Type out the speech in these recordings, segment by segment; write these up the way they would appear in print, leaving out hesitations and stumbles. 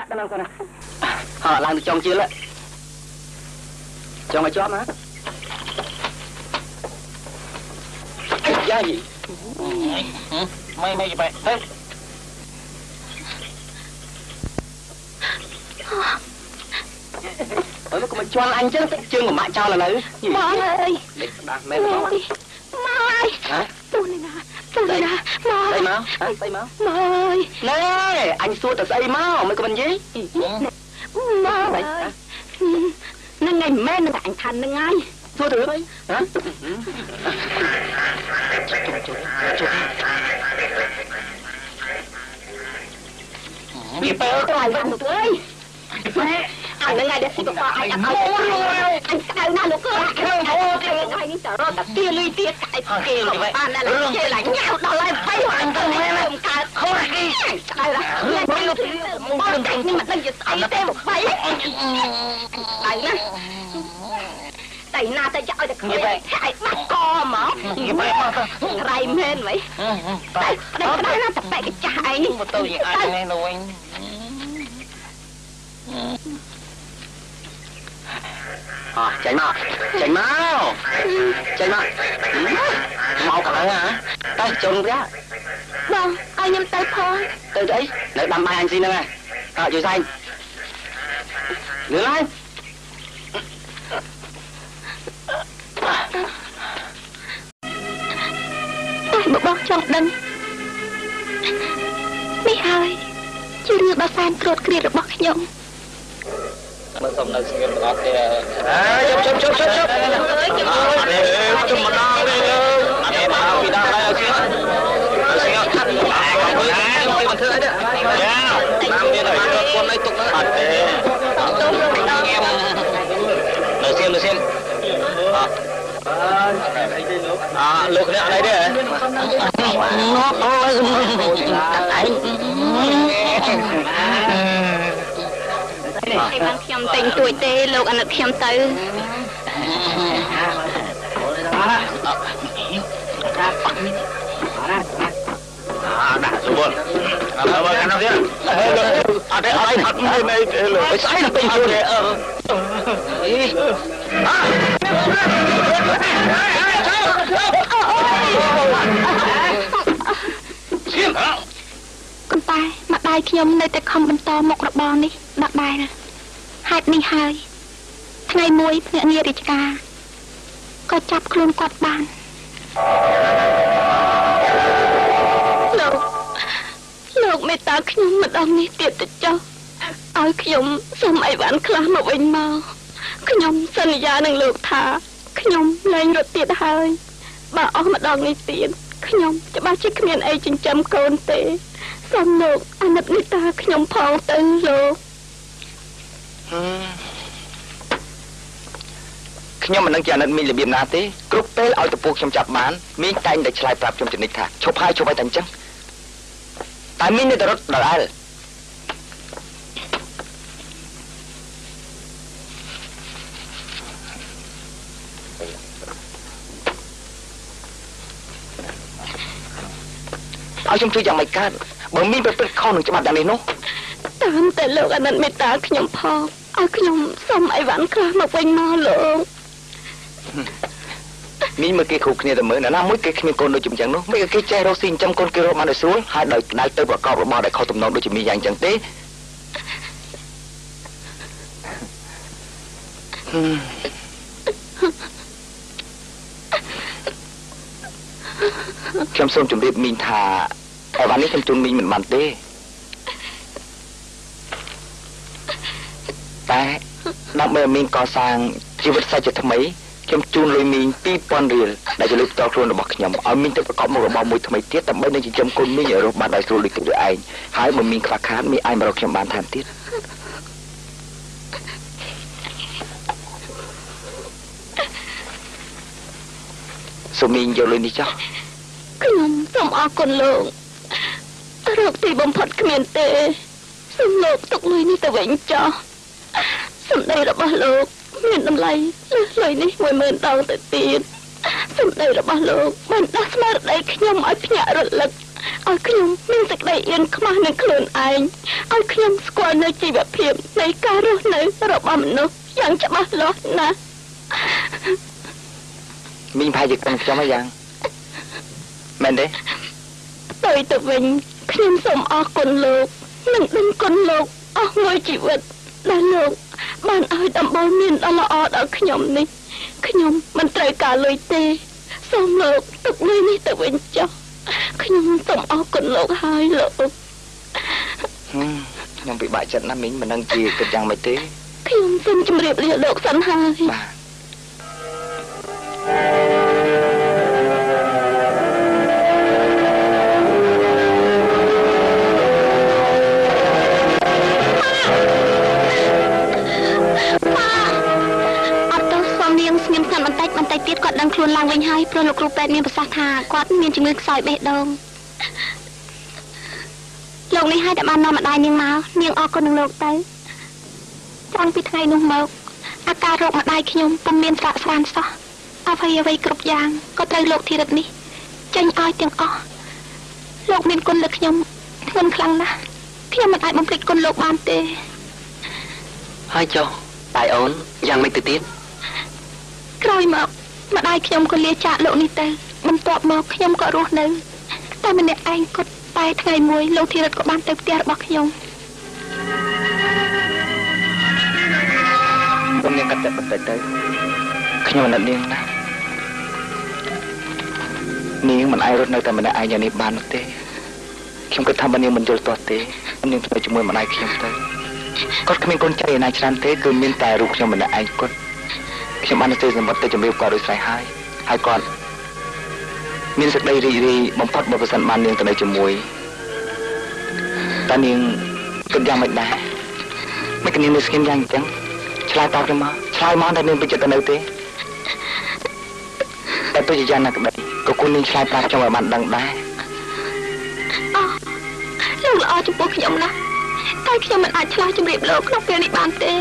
Đặt đâu con nào. Họ làm được trong chưa đấy. Cho mày chóp hả? Ra gì? Mày vậy? Thế. Ôi nó còn cho anh chứ, chương của mẹ cho là nữ. Má ơi. Mẹ máu. Má ơi. Hả? Tôi này nè. Má. Xây máu. Hả? Xây máu. Má ơi. Nè, anh xua tờ xây máu, mày có bệnh gì? Má ơi. Nó ngày mẹ nó anh thành nó ngay. Xua thử đi. Hả? Bị bơ cái này một ơi. Anh nó ngay để xin qua anh ăn anh cay na nó cơ anh đi chờ rồi tập kia lui tiết cái kia mà anh là chơi lại nhau đó lại phải hoàn toàn không cả không đi đây là bao cảnh nhưng mà đang giật tay thêm một bay đây nè tay na tay cho được cái bắt co mà ray men vậy đây nó tập cái chạy một tôi gì anh nghe đâu anh chạy mau mau cả hả tay trông ra vâng anh em tay thôi từ đấy lại đâm bay anh xin đây này rồi xanh lửa lên tôi bóc trong đinh mấy hai chưa đưa bao san cột kia được bóc nhông mà xong là xin em ngọt thì chụp chụp mà đo đi em bảo khi đo đây xin còn mình thưa đấy làm đi rồi con ấy tục nó em được xem luộc này ở đây đi thầy ban khiêm tình tuổi tê lục anh được khiêm tư đã xuống buồn mời anh nào thế ở đây thật này cái sải là tình chưa đấy con tay mặt đai khiêm nơi ta không bên to một rập bòn đi đặt đai nè hai đi hai ngày muối nhận nghe đi cha có chắp luôn quạt bànលោកមេតាខ្ញុំមិនអស់នេះទៀតទៅចុះឲ្យខ្ញុំសូមអីវ៉ាន់ខ្លះមកវិញមកខ្ញុំសន្យានឹងលោកថាខ្ញុំលែងរត់ទៀតហើយបើអស់ម្ដងនេះទៀតខ្ញុំច្បាស់ជាគ្មានអីចិញ្ចឹមកូនទេសូមលោកអាណិតមេតាខ្ញុំផងទៅលោកខ្ញុំមិនដឹងជាអាណិតមានរបៀបណាទេគ្រប់ពេលឲ្យតពូខ្ញុំចាប់បានមានតែងតែឆ្លើយប្រាប់ខ្ញុំចំណិចថាឈប់ហើយតែអញ្ចឹងតែមានតែរត់ដល់ឲ្យខ្ញុំជួយយ៉ាងម៉េចកើតបើមានប្រព្រឹត្តខុសនឹងច្បាប់យ៉ាងនេះនោះតាមតែលោកអាណិតមេតាខ្ញុំផងឲ្យខ្ញុំសុំអីវ៉ាន់ខ្លះមកវិញមកលោកមីមើលគេគ្រប់គ្នាទៅមើលណាមួយគេគ្មានកូនដូចអញ្ចឹងនោះមិនគេចេះរកស៊ីចិញ្ចឹមកូនគេរកបានដោយស្រួលហើយដោយដៅទៅប្រកបរបរដែលខុសទំនងដូចជាមីយ៉ាងអញ្ចឹងទេខ្ញុំសូមជម្រាបមីងថាអីវ៉ាន់នេះខ្ញុំជូនមីងមិនបានទេតែដើម្បីឲ្យមីងកសាងជីវិតសាច់ជាថ្មីខ្ញុំជូនលុយមីង 2000 រៀលដែលជាលុយផ្ទាល់ខ្លួនរបស់ខ្ញុំឲ្យមីងទៅប្រកបមុខរបរមួយថ្មីទៀតដើម្បីនឹងចិញ្ចឹមកូនមីងឲ្យរស់បានដោយស្រួលដូចខ្លួនឯងហើយបើមីងខ្វះខាតមីងអាចមករកខ្ញុំបានថែមទៀតសូមមីងយកលុយនេះចុះខ្ញុំសូមអរគុណលោករកទីបំផុតគ្មានទេសូមលោកទុកលុយនេះទៅវិញចុះសម្ដីរបស់លោកមានតម្លៃលុយនេះ 10000 ដងទៅទៀតសម្ដីរបស់លោកបានដោះស្មារតីខ្ញុំឲ្យភ្ញាក់រលឹកឲ្យ ឲ្យខ្ញុំមានសេចក្តីអៀនខ្មាស់នឹងខ្លួនឯងឲ្យខ្ញុំស្គាល់នៅជីវភាពនៃការរស់នៅរបស់មនុស្សយ៉ាងច្បាស់លាស់ណាស់មីងប្រហែលជាខ្ញុំហើយយ៉ាងមែនទេទៅទៅវិញខ្ញុំសូមអរគុណលោកនិងដឹងគុណលោកអស់មួយជីវិតដែលលោកបានឲ្យដំបូន្មានដ៏ល្អដល់ខ្ញុំនេះខ្ញុំមិនត្រូវការលុយទេសូមលោកទុកលុយនេះទៅវិញចុះខ្ញុំសូមអរគុណលោកហើយលោកខ្ញុំពិបាកចិត្តណាស់មីងមិនដឹងជាគិតយ៉ាងម៉េចទេខ្ញុំសូមជម្រាបលាលោកសិនហើយបាទបន្តិចទៀតគាត់ដឹងខ្លួនឡើងវិញហើយព្រោះលោកគ្រូពេទ្យមានប្រសាសន៍ថាគាត់មានជំងឺខ្សោយបេះដូងលោកនេះហើយតែបាននាំម្ដាយនាងមកនាងអរគុណនឹងលោកទៅតាំងពីថ្ងៃនោះមកអាការរោគម្ដាយខ្ញុំពុំមានស្រាក់ស្រានសោះអ្វីគ្រប់យ៉ាងក៏ត្រូវលោកធីរិតនេះចេញឲ្យទាំងអស់លោកមានគុណលើខ្ញុំធ្ងន់ខ្លាំងណាស់ខ្ញុំមិនអាចបំភ្លេចគុណលោកបានទេហើយចុះតែអូនយ៉ាងម៉េចទៅទៀតក្រោយមកម្ដាយខ្ញុំក៏លាចាកលោកនេះទៅបន្ទាប់មកខ្ញុំក៏រស់នៅតែម្នាក់ឯងគាត់តែថ្ងៃមួយលោកធីរិតក៏បានទៅផ្ទះរបស់ខ្ញុំនាងកាត់តែបន្តិចទៅខ្ញុំអត់នាងណានាងមិនអាចរត់នៅតែម្នាក់ឯងយ៉ាងនេះបានទេខ្ញុំគិតថាបើនាងមិនយល់ទាស់ទេនាងទៅជាមួយម្ដាយខ្ញុំទៅគាត់គ្មានកូនចៅឯណាច្រើនទេគឺមានតែរូបខ្ញុំម្នាក់ឯងគាត់ខ្ញុំបានទៅសម្បត្តិទៅជំរាបគាត់ដោយស្រេចហើយគាត់មានសេចក្តីរីករាយបំផុតបើប្រសិនបាននាងទៅនៅជាមួយតែនាងគិតយ៉ាងម៉េចដែរមិនគិតនាងនៅស្គីមយ៉ាងអញ្ចឹងឆ្លើយតបទៅមកឆ្លើយមកតែនាងពេញចិត្តទៅនៅទេតែទៅជាយ៉ាងណាក្ដីក៏គុណនាងឆ្លើយប្រាប់ខ្ញុំឲ្យបានដឹងដែរលោកល្អចំពោះខ្ញុំណាស់តែខ្ញុំមិនអាចឆ្លើយជម្រាបលោកក្នុងពេលនេះបានទេ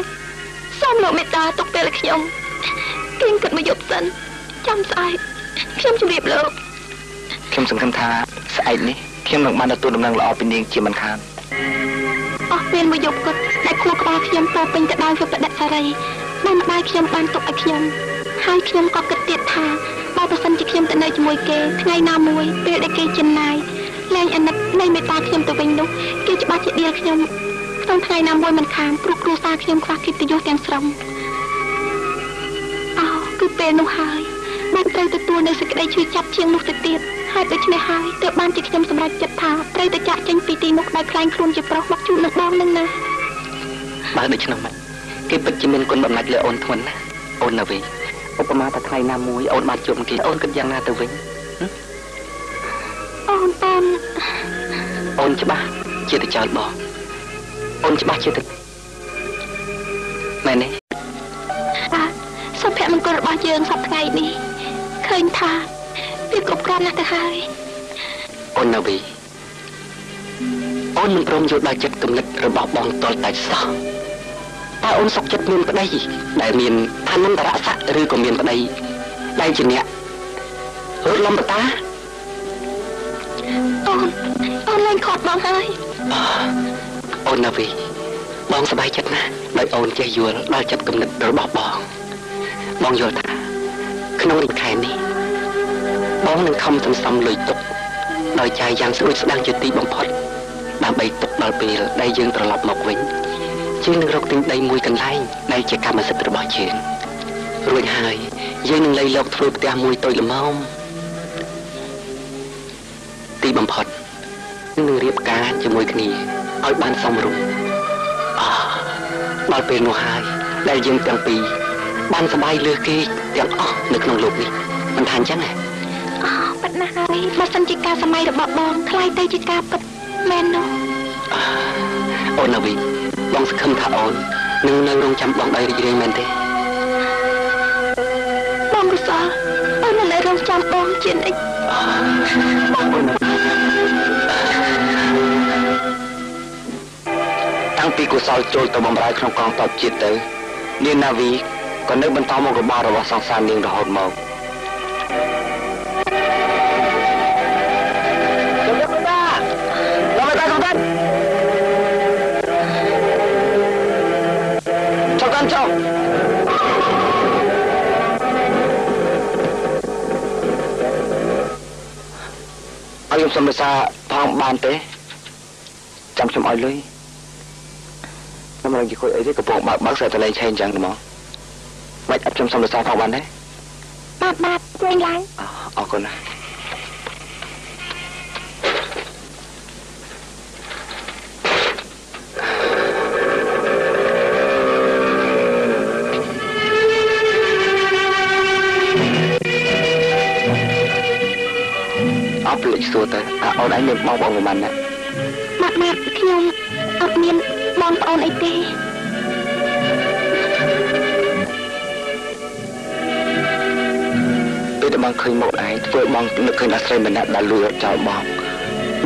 សូមលោកមេត្តាទុកពេលឲ្យខ្ញុំគិតមកយប់សិនចាំស្អែកខ្ញុំជម្រាបលោកខ្ញុំសង្ឃឹមថាស្អែកនេះខ្ញុំនឹងបានទទួលដំណឹងល្អពីនាងជាមិនខានអស់ពេលមួយយប់គត់ដែលខួរក្បាលខ្ញុំពោពេញទៅដោយសុភដិសារីដែលម្ដាយខ្ញុំបានទុកឲ្យខ្ញុំហើយខ្ញុំក៏គិតទៀតថាបើប្រសិនជាខ្ញុំទៅនៅជាមួយគេថ្ងៃណាមួយពេលដែលគេចំណាយលែងអាណិតនៃមេត្តាខ្ញុំទៅវិញនោះគេច្បាស់ជាដៀលខ្ញុំក្នុងថ្ងៃណាមួយមិនខានព្រោះគ្រួសារខ្ញុំខ្វះកិត្តិយសទាំងស្រុងគឺពេលនោះហើយបានត្រូវទទួលនៅសេចក្តីឈឺចាប់ជាងនោះទៅទៀតហើយដូច្នេះហើយទើបបានជាខ្ញុំសម្រេចចិត្តថាត្រូវតែចាក់ចេញពីទីនោះដោយខ្លែងខ្លួនជាប្រុសមកជួបនឹងបងនឹងណាបើដូច្នោះមិនគេពិតជាមានគុណបំណាច់លើអូនធ្ងន់ណាអូននៅវិញឧបមាថាថ្ងៃណាមួយអូនបានជួបគេអូនគិតយ៉ាងណាទៅវិញអូនច្បាស់ជាទៅចោលបងអូនច្បាស់ជាទៅមែនទេសុភមង្គលរបស់យើងសប្តាហ៍នេះឃើញថាវាគ្រប់គ្រាន់ណាស់ទៅហើយអូននៅវិញអូនមិនព្រមយល់ដល់ចិត្តគំនិតរបស់បងតលតែសោះតើអូនសុខចិត្តមានប្តីដែលមានឋានន្តរស័ក្តិឬក៏មានប្តីដែលជាអ្នករត់លំបតាអូនឡើងខត់បងហើយអូននៅវិញបងសប្បាយចិត្តណាស់ដោយអូនចេះយល់ដល់ចិត្តគំនិតរបស់បងយល់ថាក្នុងមួយខែនេះបងនឹងខំសន្សំលុយទុកដោយចាយយ៉ាងស្រួចស្ដាងជាទីបំផុតដើម្បីទុកដល់ពេលដែលយើងត្រឡប់មកវិញយើងនឹងរកទិញដីមួយកន្លែងដែលជាកម្មសិទ្ធិរបស់យើងរួចហើយយើងនឹងលៃលកធ្វើផ្ទះមួយតូចល្មមទីបំផុតនឹងរៀបការជាមួយគ្នាឲ្យបានសមរម្យដល់ពេលនោះហើយដែលយើងទាំងពីរបានសប្បាយលើគេទាំងអស់នៅក្នុងលោកនេះមិនថាអញ្ចឹងទេប៉ិតណាស់ហើយបើសិនជាការសម័យរបស់បងខ្លាយទៅជាការពិតមែននោះអូននៅវិញបងសង្ឃឹមថាអូននឹងនៅរងចាំបងដោយរីករាយមែនទេបងកុសលអូននៅរងចាំបងជានិច្ចតាំងពីកុសលចូលទៅបម្រើក្នុងកងទ័ពជាតិទៅនាងណាវីក៏នៅបន្តមករបររបស់សង្សារនាងរហូតមកជ ឲ្យខ្ញុំសុំភាសាផងបានទេចាំខ្ញុំឲ្យលុយខ្ញុំមិននិយាយអីទេកំពុងបើកស្រែតលេងឆេងអញ្ចឹងហ្មងមិនអត់ខ្ញុំសុំភាសាផងបានទេបាទជួយឡើងអរគុណណាអត់ភ្លេចសួរទៅអូនឯងមានបងប្រហែលណាបាទខ្ញុំអត់មានបងប្អូនអីទេពេលដែលបងឃើញមកឯងធ្វើបងនឹកឃើញអាស្រ័យម្នាក់ដែលលួចចោលបង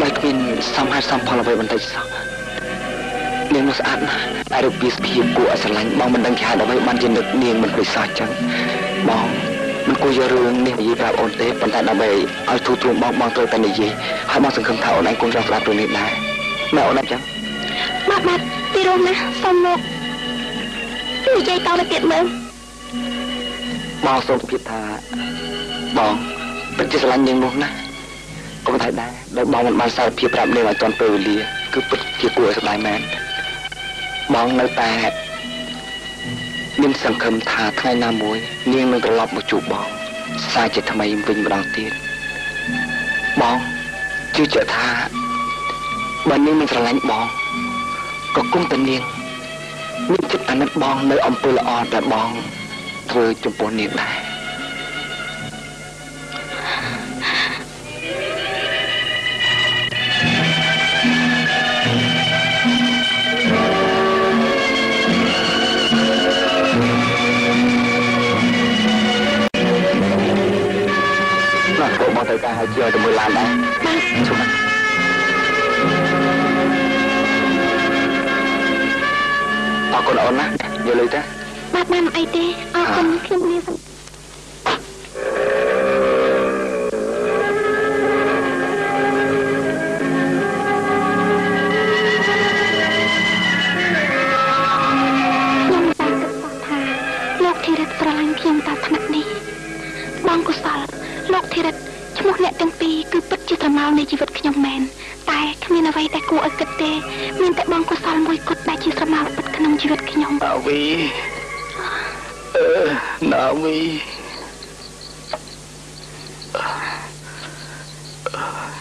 មិនគ្មានសំហេតុសំផលអ្វីបន្តិចសោះនាងនោះស្អាតណាស់អារពីភាពគួរឲ្យស្រឡាញ់បងមិនដឹងជាហេតុអ្វីបានជានឹកនាងមិនព្រៃសោះចឹងបងមិនគួរយករឿងនេះនិយាយប្រាប់អូនទេប៉ុន្តែដើម្បីឲ្យទូទួងបងត្រូវតែនិយាយហើយបងសង្ឃឹមថាអូនឯងគង់ចង់ស្ដាប់រឿងនេះដែរម៉ែអូនអត់ចឹងបាទពីរោះណាសូមមកនិយាយតទៅទៀតមើលបងសូមគិតថាបងពិតជាស្រឡាញ់នាងនោះណាក៏មិនថាដែរដោយបងមិនបានសារភាពប្រាប់នាងឲ្យទាន់ពេលវេលាគឺពិតជាគួរឲ្យស្ដាយមែនបងនៅតែមានសង្ឃឹមថាថ្ងៃណាមួយនាងនឹងត្រឡប់មកជួបបងសារជាថ្មីវិញម្ដងទៀតបងជឿជាក់ថាបើនាងមិនស្រឡាញ់បងក៏គុំតែនាងមានចិត្តអាណិតបងនៅអំពើល្អដែលបងធ្វើចំពោះនាងដែរមកទៅការឲ្យជាទៅមើលឡានដែរបាទជុំអរគុណអូនណាយកលុយទៅបាទមិនអីទេអរគុណខ្ញុំលាខ្ញុំតែគិតសោះថាលោកធីរិតស្រឡាញ់ខ្ញុំតាថ្នាក់នេះបងកុសលលោកធីរិតឈ្មោះអ្នកទាំងពីរគឺពិតជាស្រមោលនៃជីវិតខ្ញុំមែនតែគ្មានអ្វីដែលគួរឲ្យគិតទេមានតែបងកុសលមួយគត់ដែលជាស្រមោលពិតក្នុងជីវិតខ្ញុំណាវីណាវី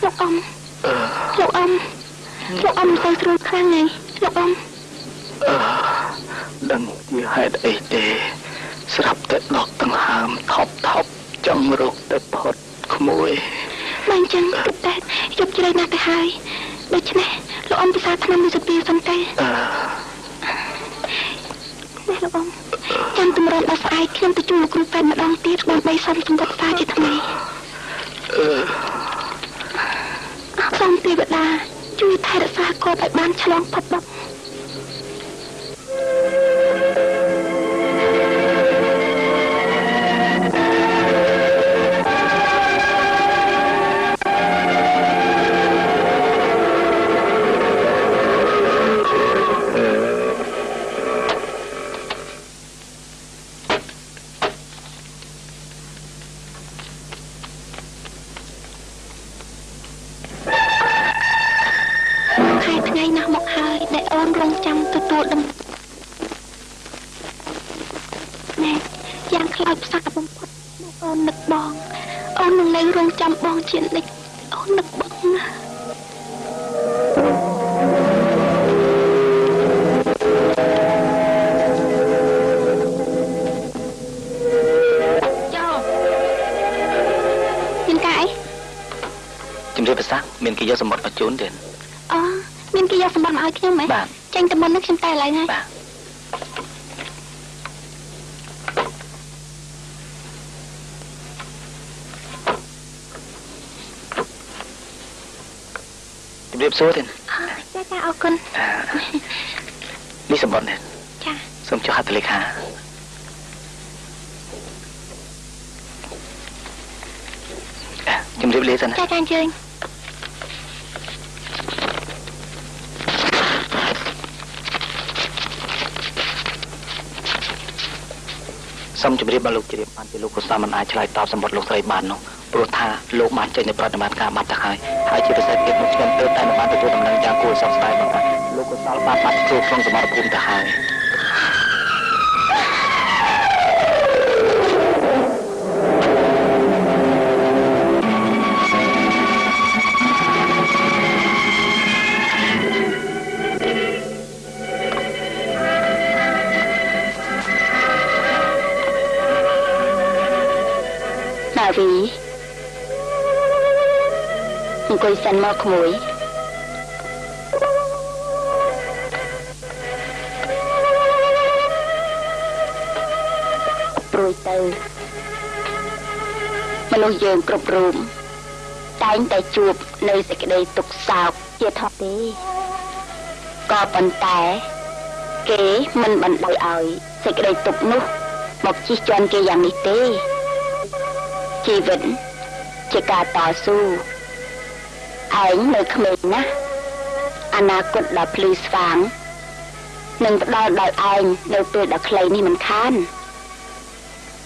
លោកអ៊ំមិនសូវស្រួលខ្លាំងទេលោកអ៊ំដឹងជាហេតុអីទេស្រាប់តែដកដង្ហើមថប់ចង់រកតែផុតក្មួយមិនចឹងគិតតែយប់ជ្រៅណាស់ទៅហើយដូច្នេះលោកអ៊ំពិសាថ្នាំមួយសពីសិនទៅនេះលោកអ៊ំចាំទម្រាំដល់ស្អែកខ្ញុំទៅជួបលោកគ្រូពេទ្យម្ដងទៀតដើម្បីសុំសម្បត្តិសាជាថ្មីសូមទេវតាជួយថែរក្សាគាត់ឲ្យបានឆ្លងផុតដុកជានិច្ចអូននឹកបងណាចូលមានកាយជំរាបប្រសាមានគេយកសម្បត្តិមកជូនទេមានគេយកសម្បត្តិមកឲ្យខ្ញុំហ៎ចេញទៅមុននេះខ្ញុំតែឡើយហើយបាទរៀបសួរទេចាអរគុណនេះសម្បត្តិនេះចាសូមចុះហត្ថលេខាជំរាបលាសិនចាអញ្ជើញសូមជម្រាបដល់លោកបានជាលោកកុសលមិនអាចឆ្លើយតបសម្បត្តិលោកស្រីបាននោះព្រោះថាលោកបានចេញនៅប្រតិបត្តិការបាត់ទៅហើយ ហើយជាពិសេសទៀតមកខ្ញុំទើបតែបានទទួលដំណឹងយ៉ាងគួរសោកស្ដាយមកថាលោកកុសលបានបាត់គ្រូក្នុងសមរភូមិទៅហើយណាវីអង្គុយសិនមកក្មួយព្រួយទៅមនុស្សយើងគ្រប់រូបតែងតែជួបនៅសេចក្តីទុក្ខសោកជាធម្មតាទេក៏ប៉ុន្តែគេមិនបណ្ដោយឲ្យសេចក្តីទុក្ខនោះមកជិះជាន់គេយ៉ាងនេះទេជីវិតជាការតស៊ូឯងនៅក្មេងណាស់អនាគតដ៏ភ្លឺស្វាងនឹងផ្ដល់ដល់ឯងនៅពេលដ៏ខ្លីនេះមិនខាន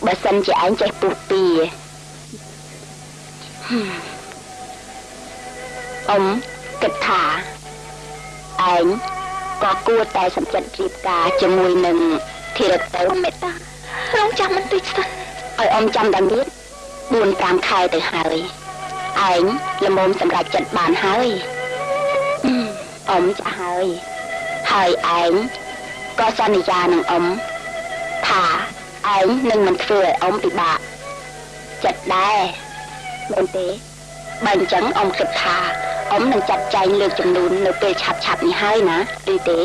បើសិនជាឯងចេះពុះពីគិតថាឯងក៏គួរតែសម្ចិតរៀបការជាមួយនឹងធីរទៅមេតារងចាំមិនតិចសិនឲ្យចាំដល់ទៀត4-5 ខែទៅហើយឯងល្មមសម្រាប់ចិត្តបានហើយចាស់ហើយឯងក៏សន្យានឹងថាឯងនឹងមិនធ្វើឲ្យពិបាកចិត្តដែរមែនទេបើអញ្ចឹងគិតថានឹងចាត់ចែងលើកចំនួននៅពេលឆាប់នេះហើយណាឬទេ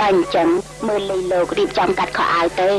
បើអញ្ចឹងមើលលីលោករៀបចំកាត់ខោអាវទៅ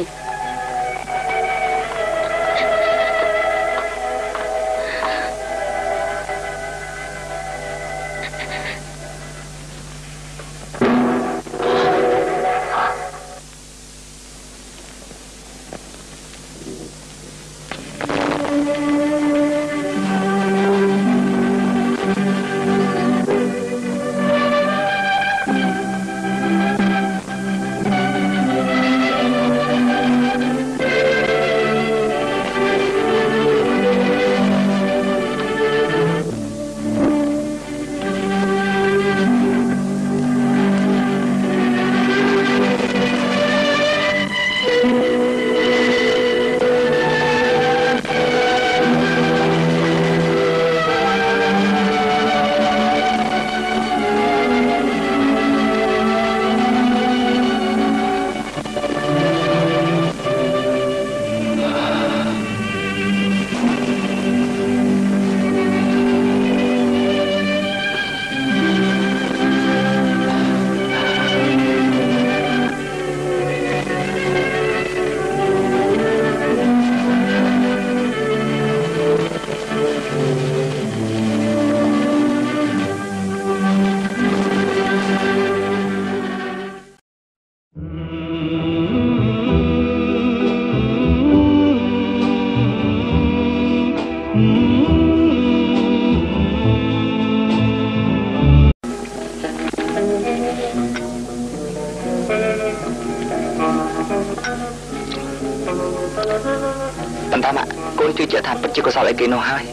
កូនជឿជាក់ថាពិតជាកុសលអីគេនោះហើយ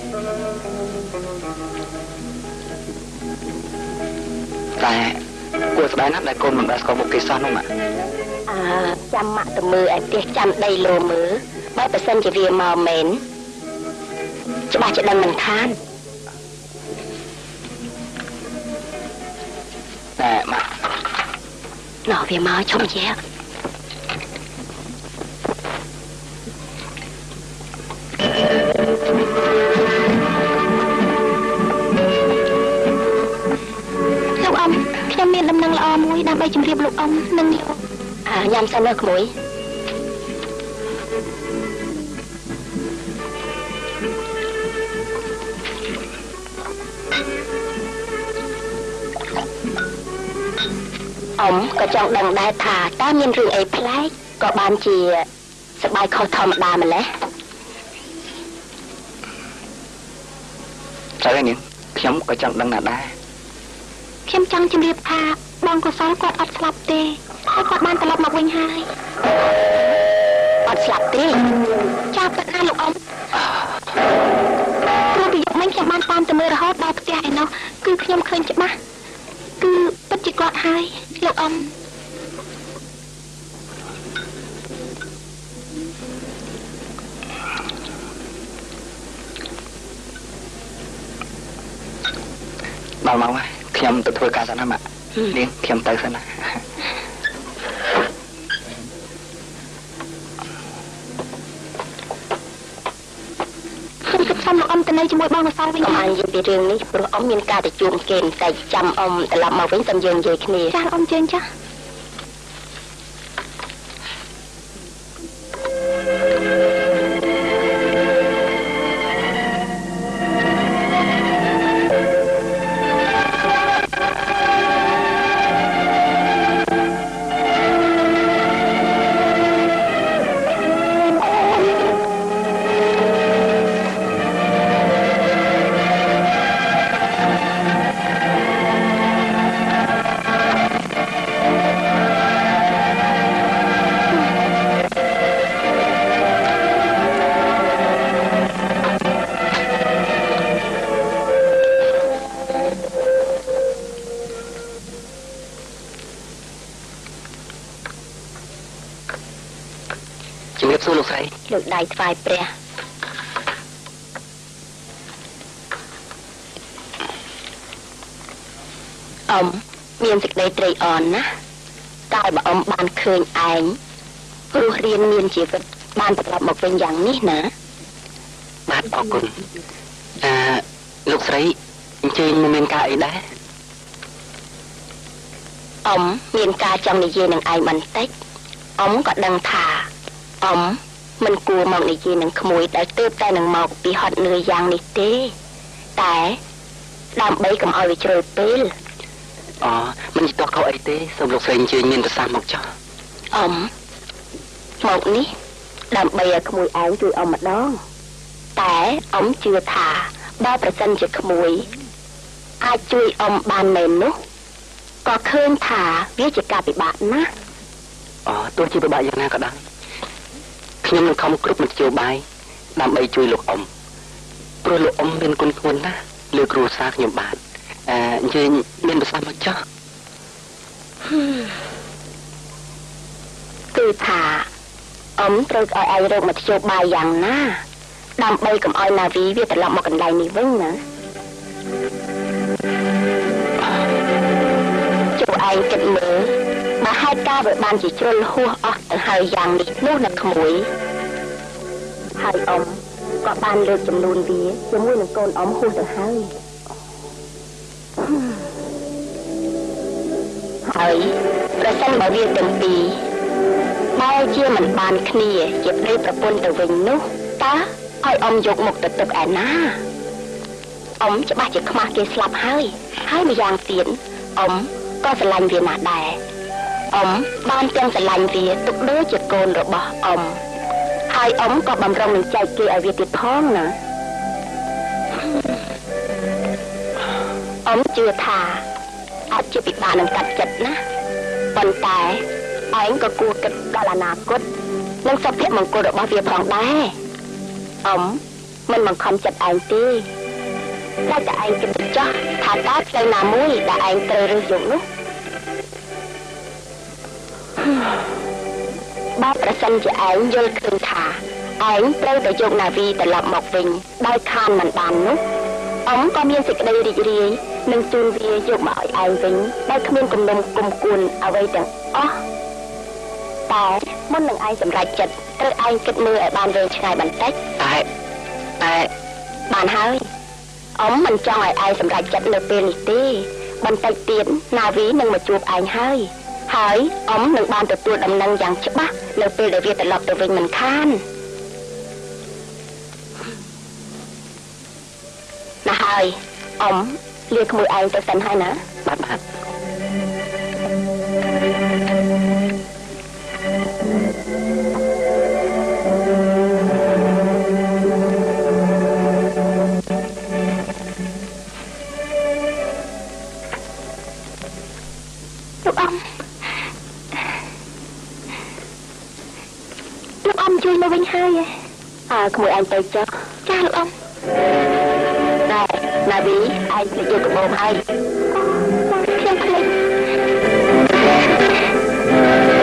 តែគួរស្ដាយណាស់ដែលកូនមិនបានស្គាល់មុខគេសោះនោះម៉ាក់ចាំម៉ាក់ទៅមើលឯផ្ទះចាំដីលោមើលបើប្រសិនជាវាមកមែនច្បាស់ជាដឹងមិនខានតែម៉ាក់ណោះវាមកឈប់និយាយខ្ញុំមានដំណឹងល្អមួយដើម្បីជម្រាបលោកនិងលោកញ៉ាំសិនណាក្មួយក៏ចង់ដឹងដែរថាតើមានរឿងអីប្លែកក៏បានជាសប្បាយខុសធម្មតាម្ល៉េះតែនេះខ្ញុំក៏ចង់ដឹងណាស់ដែរខ្ញុំចង់ជម្រាបថាបងកុសលគាត់អត់ស្លាប់ទេហើយគាត់បានត្រឡប់មកវិញហើយអត់ស្លាប់ទេចាប់ទឹកណាលោកព្រោះពីយកមិញខ្ញុំ ខ្ញុំបានតាមទៅមើលរហូតដល់ផ្ទះឯណោះគឺខ្ញុំឃើញច្បាស់គឺពិតជាគាត់ហើយលោកអ៊ំដល់មកហើយខ្ញុំទៅធ្វើការសិនណាម៉ាក់នាងខ្ញុំទៅសិនណាខ្ញុំគិតថាលោកអ៊ំទៅនៅជាមួយបងម្សិលវិញអ៊ំនិយាយពីរឿងនេះព្រោះអ៊ំមានការទៅជួបគេតែចាំអ៊ំត្រឡប់មកវិញតាមយើងនិយាយគ្នាចាអ៊ំជើញចាលើកដៃថ្វាយព្រះអ៊ំមានសេចក្តីត្រេកអរណាស់កាលបើអ៊ំបានឃើញឯងរស់រៀនមានជីវិតបានត្រឡប់មកវិញយ៉ាងនេះណាបាទអរគុណលោកស្រីអញ្ជើញមកមានការអីដែរអ៊ំមានការចង់និយាយនឹងឯងបន្តិចអ៊ំក៏ដឹងថាអ៊ំមិនគួរមកនិយាយនឹងក្មួយដែលទើបតែនឹងមកពីហត់នឿយយ៉ាងនេះទេតែដើម្បីកុំឲ្យវាជ្រុលពេលមិនស្ទាស់ខុសអីទេសូមលោកស្រីអញ្ជើញមានប្រសាសន៍មកចុះអ៊ំមកនេះដើម្បីឲ្យក្មួយឯងជួយអ៊ំម្ដងតែអ៊ំជឿថាបើប្រសិនជាក្មួយអាចជួយអ៊ំបានមែននោះក៏ឃើញថាវាជាការពិបាកណាស់ទោះជាពិបាកយ៉ាងណាក៏ដោយខ្ញុំនឹងខំគ្រប់មធ្យោបាយដើម្បីជួយលោកអ៊ំព្រោះលោកអ៊ំមានគុណធ្ងន់ណាស់លើគ្រួសារខ្ញុំបាទអញ្ជើញមានប្រសាសន៍មកចុះគឺថាអ៊ំត្រូវឲ្យឯងរកមធ្យោបាយយ៉ាងណាដើម្បីកុំឲ្យណាវីវាត្រឡប់មកកន្លែងនេះវិញណាចូលឯងគិតមើលបើហេតុការណ៍វាបានជាជ្រុលហួសអស់ទៅហើយយ៉ាងនេះនោះណាក្មួយហើយអ៊ំក៏បានលើកចំនួនវាជាមួយនឹងកូនអ៊ំហួសទៅហើយប្រសិនបើវាទាំងពីរបើជាមិនបានគ្នាជាប្តីប្រពន្ធទៅវិញនោះតើឲ្យអ៊ំយកមុខទៅទឹកឯណាអ៊ំច្បាស់ជាខ្មាស់គេស្លាប់ហើយម្យ៉ាងទៀតអ៊ំក៏ស្រឡាញ់វាណាស់ដែរអ៊ំបានទាំងស្រឡាញ់វាទុកដូចជាកូនរបស់អ៊ំហើយអ៊ំក៏បំរុងនឹងចែកគេឲ្យវាទៀតផងណាអ៊ំជឿថាអាចជាពិបាកនឹងកាត់ចិត្តណាប៉ុន្តែឯងក៏គួរគិតដល់អនាគតនិងសុភមង្គលរបស់វាផងដែរអ៊ំមិនបង្ខំចិត្តឯងទេតែឯងគិតចោះថាតើផ្លូវណាមួយដែលឯងត្រូវរើសយកនោះបើប្រសិនជាឯងយល់ឃើញថាឯងត្រូវតែយកណាវីត្រឡប់មកវិញដោយខានមិនបាននោះអ៊ំក៏មានសេចក្តីរីករាយនឹងជូនវាយកមកឲ្យឯងវិញដោយគ្មានគំនុំគុំគួនអ្វីទាំងអស់តែមុននឹងឯងសម្រេចចិត្តត្រូវឯងគិតមើលឲ្យបានវែងឆ្ងាយបន្តិចតែបានហើយអ៊ំមិនចង់ឲ្យឯងសម្រេចចិត្តនៅពេលនេះទេបន្តិចទៀតណាវីនឹងមកជួបឯងហើយអ៊ំនឹងបានទទួលដំណឹងយ៉ាងច្បាស់នៅពេលដែលវាត្រឡប់ទៅវិញមិនខានណាហើយអ៊ំលាក្មួយឯងទៅសិនហើយណាបាទលោកអ៊ំជួយមកវិញហើយក្មួយឯងទៅចុះចាលោកអ៊ំតែ ណាវីឯងភ្លេចយកកាបូបហើយខ្ញុំភ្លេច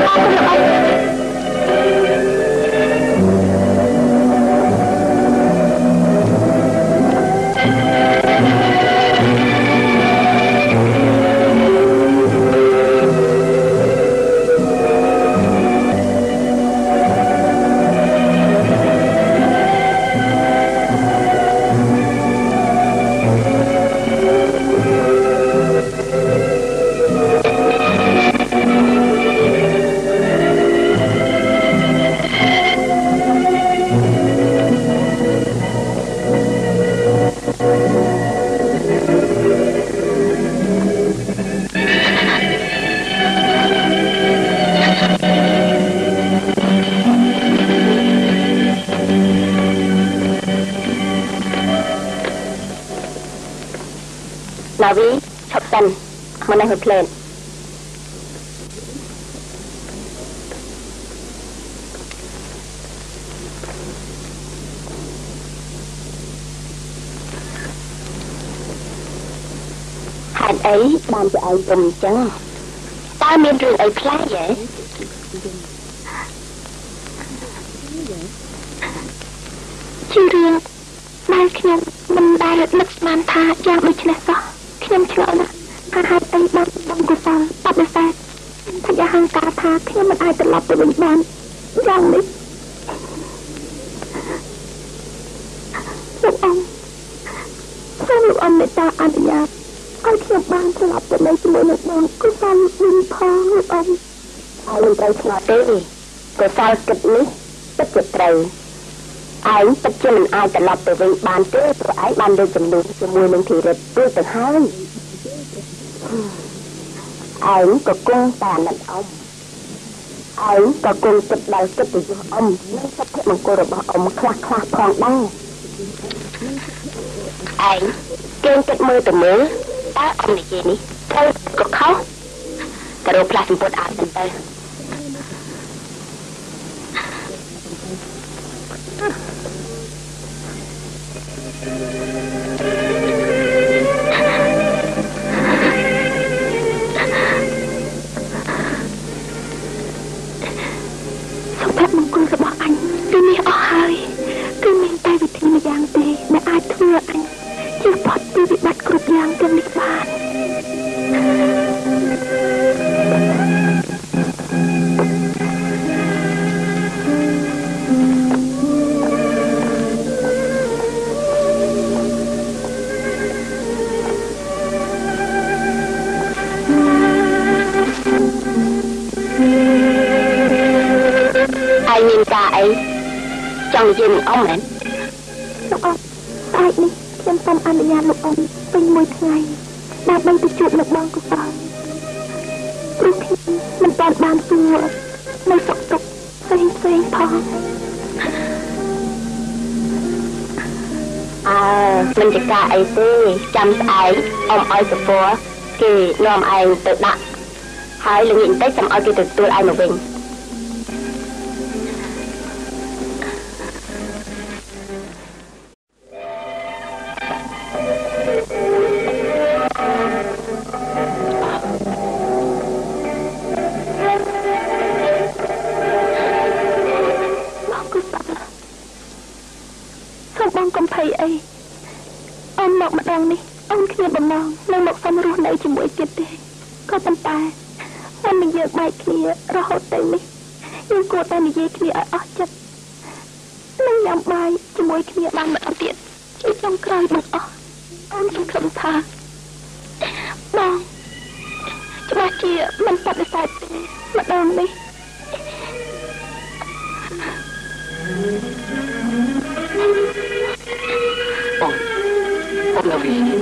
អរគុណលោកអ៊ំណាវីឈប់សិនមកនេះមួយភ្លើនហេតុអីបានជាឯងពុំអញ្ចឹងតើមានរឿងអីខ្លះហ៎ជារឿងដែលខ្ញុំមិនដែលនឹកស្មានថាយ៉ាងដូចនេះសោះខ្ញុំឆ្ងល់ណាស់ថាហេតុអីបានបងកុសលបដិសេធថាយ៉ាងហង្ការថាខ្ញុំមិនអាចត្រឡប់ទៅវិញបានយ៉ាងនេះលោកអង្គសូមលោកអង្គមេត្តាអនុញ្ញាតឲ្យខ្ញុំបានត្រឡប់ទៅនៅជាមួយនឹងបងកុសលវិញផងលោកអង្គហើយមិនត្រូវឆ្ងល់ទេកុសលគិតនេះពិតជាត្រូវឯងពិតជាមិនអាចត្រឡប់ទៅវិញបានទេព្រោះឯងបានលើកចំនួនជាមួយនឹងធីរិតរួចទៅហើយឯងក៏គង់តែអាណិតអ៊ំឯងក៏គង់ចិត្តដល់ចិត្តទៅយកអ៊ំនិងសុភមង្គលរបស់អ៊ំខ្លះផងដែរឯងគេងគិតមើលទៅមើលតើអ៊ំនិយាយនេះត្រូវក៏ខុសក៏រកផ្លាស់សម្ពុតអាប់ទៅសុភមង្គលរបស់អញគឺមានអស់ហើយគឺមានតែវិធីម្យ៉ាងទេដែលអាចធ្វើអញជៀសផុតពីវិបត្តិគ្រប់យ៉ាងទាំងនេះបានមានការអីចង់និយាយនឹងអ៊ំមែនលោកអ៊ំស្អែកនេះខ្ញុំសូមអនុញ្ញាតលោកអ៊ំពេញមួយថ្ងៃដើម្បីទៅជួបលោកបងកុសលព្រោះខ្ញុំមិនបានសួរនៅសុខទុក្ខផ្សេងផងមិនជាការអីទេចាំស្អែកអ៊ំឲ្យសពរគេនាំឯងទៅដាក់ហើយល្ងាចបន្តិចចាំឲ្យគេទទួលឯងមកវិញជាមួយទៀតទេក៏ប៉ុន្តែមិននឹងយើងបែកគ្នារហូតទៅនេះយើងគួរតែនិយាយគ្នាឲ្យអស់ចិត្តនឹងញ៉ាំបាយជាមួយគ្នាបានម្ដងទៀតជាចុងក្រោយបងអស់អូនសង្ឃឹមថាបងច្បាស់ជាមិនបដិសេធទេម្ដងនេះបងនៅវិញ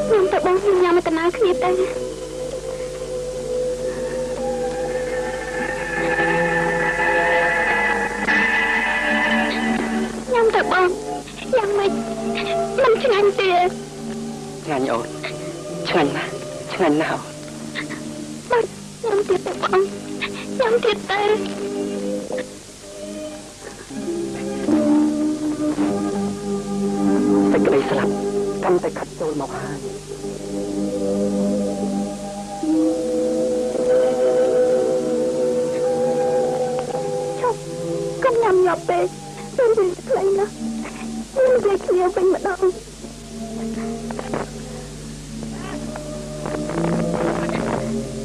ខ្ញុំទៅបងខ្ញុំញ៉ាំមកតាគ្នាទៅញ៉ាំទៅបងយ៉ាងម៉េចមិនឆ្ងាញ់ទេឆ្ងាញ់អូនឆ្ងាញ់ណាស់ឆ្ងាញ់ណាស់បាទញ៉ាំទៀតទៅបងញ៉ាំទៀតទៅសេចក្តីស្លាប់កាន់តែខិតចូលមកហើយឈប់កុំញ៉ាំញាប់ពេកពេលវិញខ្លីណាស់ខ្ញុំនិយាយគ្នាវិញម្ដង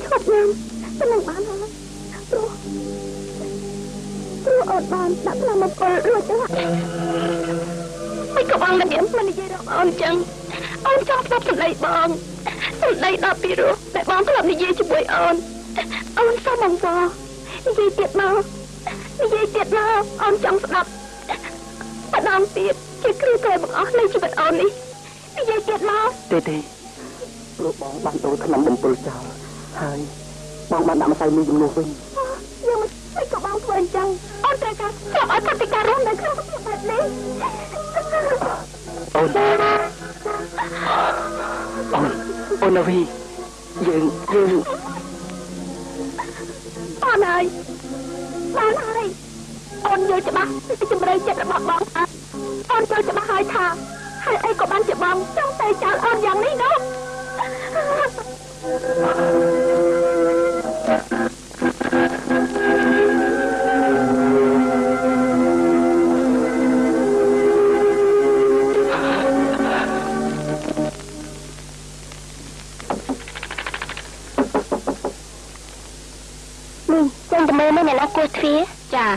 ឈប់ញ៉ាំមិននឹងបានហើយព្រោះអត់បានដាក់ថ្នាំមកពលរួចទៅមិនក៏បងមិននិយាយដល់អូនចឹងអូនចង់ស្ដាប់សម្ដីបងសម្ដីដល់ពីរោះតែបងធ្លាប់និយាយជាមួយអូនសូមអង្វរនិយាយទៀតមកអូនចង់ស្ដាប់ម្ដងទៀតជាគ្រូតែបងអស់នៃជីវិតអូននេះនិយាយទៀតមកទេព្រោះបងបានដូរថ្នាំបំពុលចោលហើយបងបានដាក់ម្សៅមីជំនួសវិញយើងមិនក៏បងធ្វើអញ្ចឹងអូនត្រូវការចាប់ឲ្យថាពីការរស់នៅក្នុងភាពបែបនេះអូនណាវីយើងអូនហើយអូនយល់ច្បាស់ពីជំរឿចិត្តរបស់បងអូនយល់ច្បាស់ហើយថាហើយអីក៏បានជាបងចង់តែចោលអូនយ៉ាងនេះនោះចាំតែមើលមើលអ្នកណាគោះទ្វារចា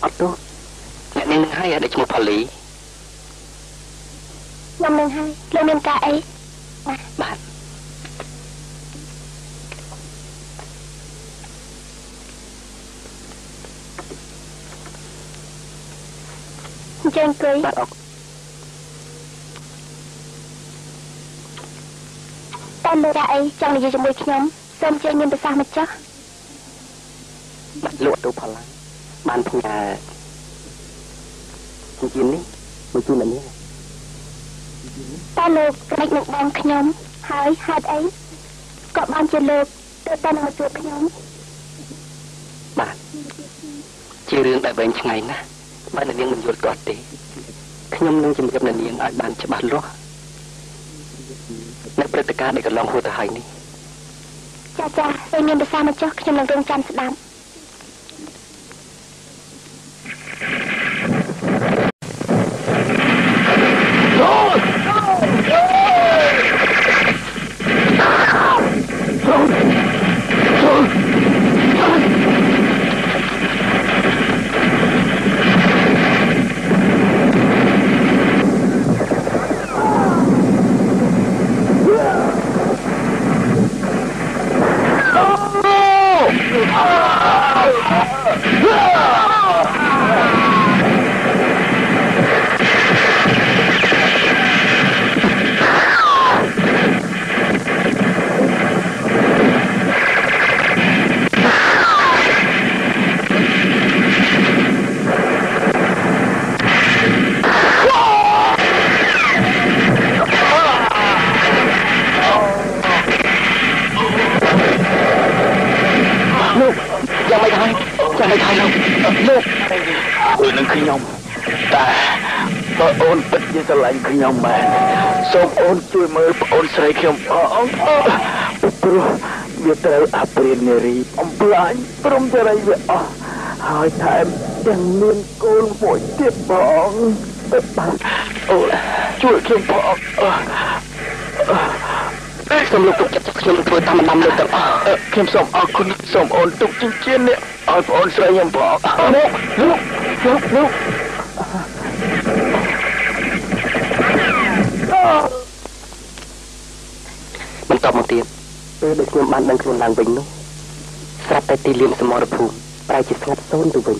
អត់ទោះអ្នកនាងនឹងហើយដែលឈ្មោះផលីខ្ញុំនឹងហើយលោកមានការអីបាទអញ្ចឹងអង្គុយបាទអរតែលោកថាអីចង់និយាយជាមួយខ្ញុំសូមជួយមានប្រសាសន៍មកចុះបាទលោកទៅផលឡាបានផ្ញើជំនាញនេះមកជូនអ្នកនាងតែលោកប្រេចនឹងបងខ្ញុំហើយហេតុអីក៏បានជាលោកទៅតែនឹងជួបខ្ញុំបាទជារឿងដែលវែងឆ្ងាយណាស់បើអ្នកនាងមិនយល់ទាស់ទេខ្ញុំនឹងជម្រាបអ្នកនាងឲ្យបានច្បាស់លាស់នៅព្រឹត្តិការណ៍ដែលកន្លងហួសទៅហើយនេះចាពេលមានប្រសាសន៍មកចុះខ្ញុំនឹងរងចាំស្ដាប់ខ្ញុំបានសូមអូនជួយមើលប្អូនស្រីខ្ញុំផងព្រោះវាត្រូវអព្រាននារីបំផ្លាញព្រមចរិយវាអស់ហើយថែមទាំងមានកូនមួយទៀតបងអូជួយខ្ញុំផងសូមលោកទុកចិត្ត ខ្ញុំធ្វើតាមដំណើរទាំងអស់ខ្ញុំសូមអរគុណសូមអូនទុកចិញ្ចៀននេះឲ្យបងអូនស្រីខ្ញុំផងលោកបន្តមកទៀតពេលដែលខ្ញុំបានដឹងខ្លួនឡើងវិញនោះស្រាប់តែទីលានសមរភូមិប្រែជាស្ងាត់សូន្យទៅវិញ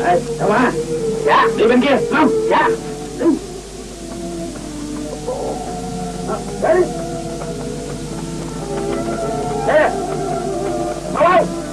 អេតាម៉ាយ៉ាឌីវិញគេមកយ៉ាReady? There. All right.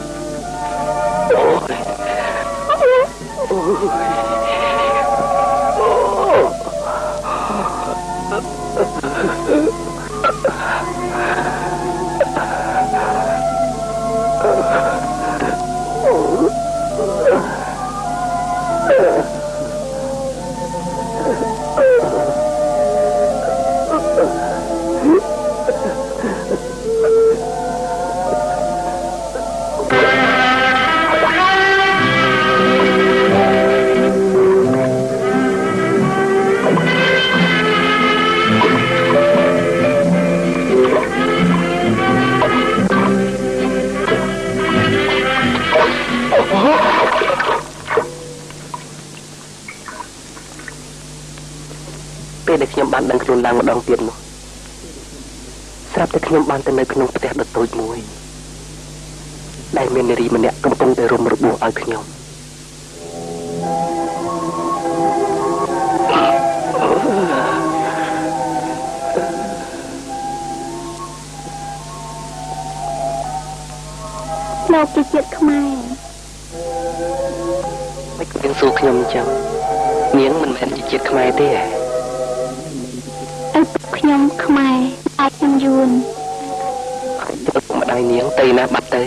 ពេលដែលខ្ញុំបានដឹងខ្លួនឡើងម្ដងទៀតនោះស្រាប់តែខ្ញុំបានទៅនៅក្នុងផ្ទះដ៏តូចមួយដែលមាននារីម្នាក់កំពុងតែរុំរបួសឲ្យខ្ញុំលោកជាជាតិខ្មែរមិនគិតសួរខ្ញុំអញ្ចឹងនាងមិនមែនជាជាតិខ្មែរទេឪពុកខ្ញុំខ្មែរអាចខ្ញុំយួនឪពុកម្ដាយនាងទៅណាបាត់ទៅ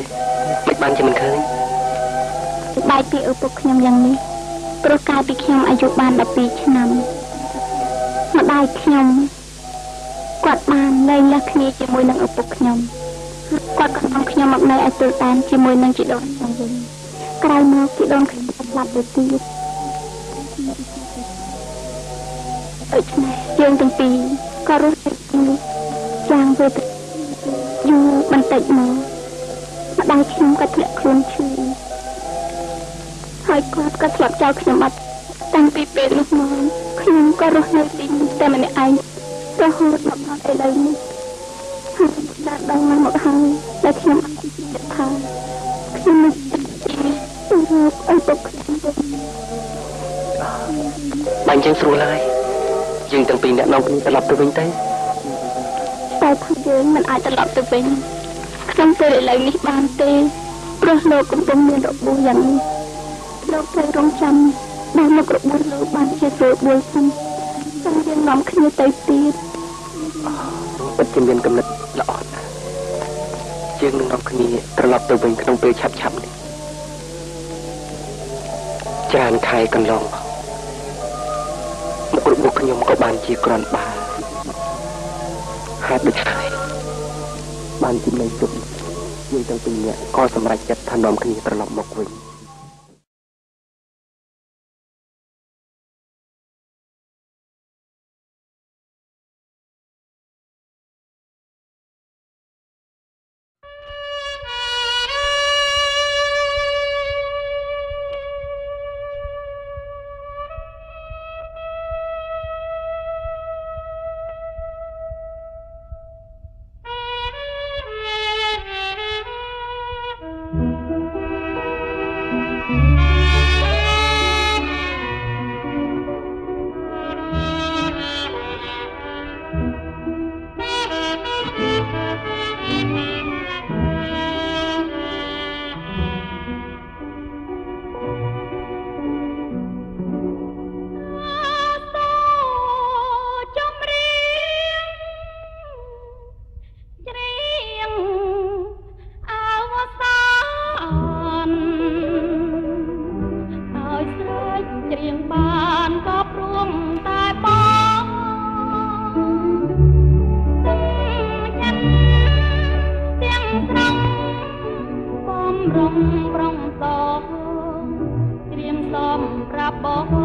មិនបានជាមិនឃើញបែកពីឪពុកខ្ញុំយ៉ាងនេះព្រោះកាលពីខ្ញុំអាយុបាន12ឆ្នាំម្ដាយខ្ញុំគាត់បានលែងលះគ្នាជាមួយនឹងឪពុកខ្ញុំគាត់ក៏នាំខ្ញុំមកនៅឯទូតានជាមួយនឹងជីដូនខ្ញុំវិញក្រោយមកជីដូនខ្ញុំស្លាប់ទៅទៀតដូច្នេះយើងទាំងពីរក៏រស់នៅទីនេះយ៉ាងវេទយូរបន្តិចមកម្ដាយខ្ញុំក៏ធ្លាក់ខ្លួនឈឺហើយគាត់ក៏ស្លាប់ចោលខ្ញុំបាត់តាំងពីពេលនោះមកខ្ញុំក៏រស់នៅទីនេះតែម្នាក់ឯងរហូតមកដល់ឥឡូវនេះហើយដល់ដល់មកហើយតែខ្ញុំអត់គិតថាខ្ញុំនឹងទីនេះទៅរកឪពុកខ្ញុំវិញបាញ់ចឹងស្រួលហើយយើងទាំងពីរអ្នកនាំគ្នាត្រឡប់ទៅវិញទៅតែថាយើងមិនអាចត្រឡប់ទៅវិញក្នុងពេលឥឡូវនេះបានទេព្រោះលោកកំពុងមានរបួសយ៉ាងនេះលោកត្រូវរងចាំដល់មុខរបួសលោកបានជាស្រួលបួលសិនហើយយើងនាំគ្នាទៅទៀតពិតជាមានកំណត់ល្អណាស់យើងនឹងនាំគ្នាត្រឡប់ទៅវិញក្នុងពេលឆាប់ៗនេះច្រើនខែកន្លងមុខរបួសខ្ញុំក៏បានជាក្រាន់បាហេតុដូច្នេះបានជានៅជុំយើងទាំងពីរនាក់ក៏សម្រេចចិត្តថានាំគ្នាត្រឡប់មកវិញរំប្រងសងត្រៀមសមប្រាប់បង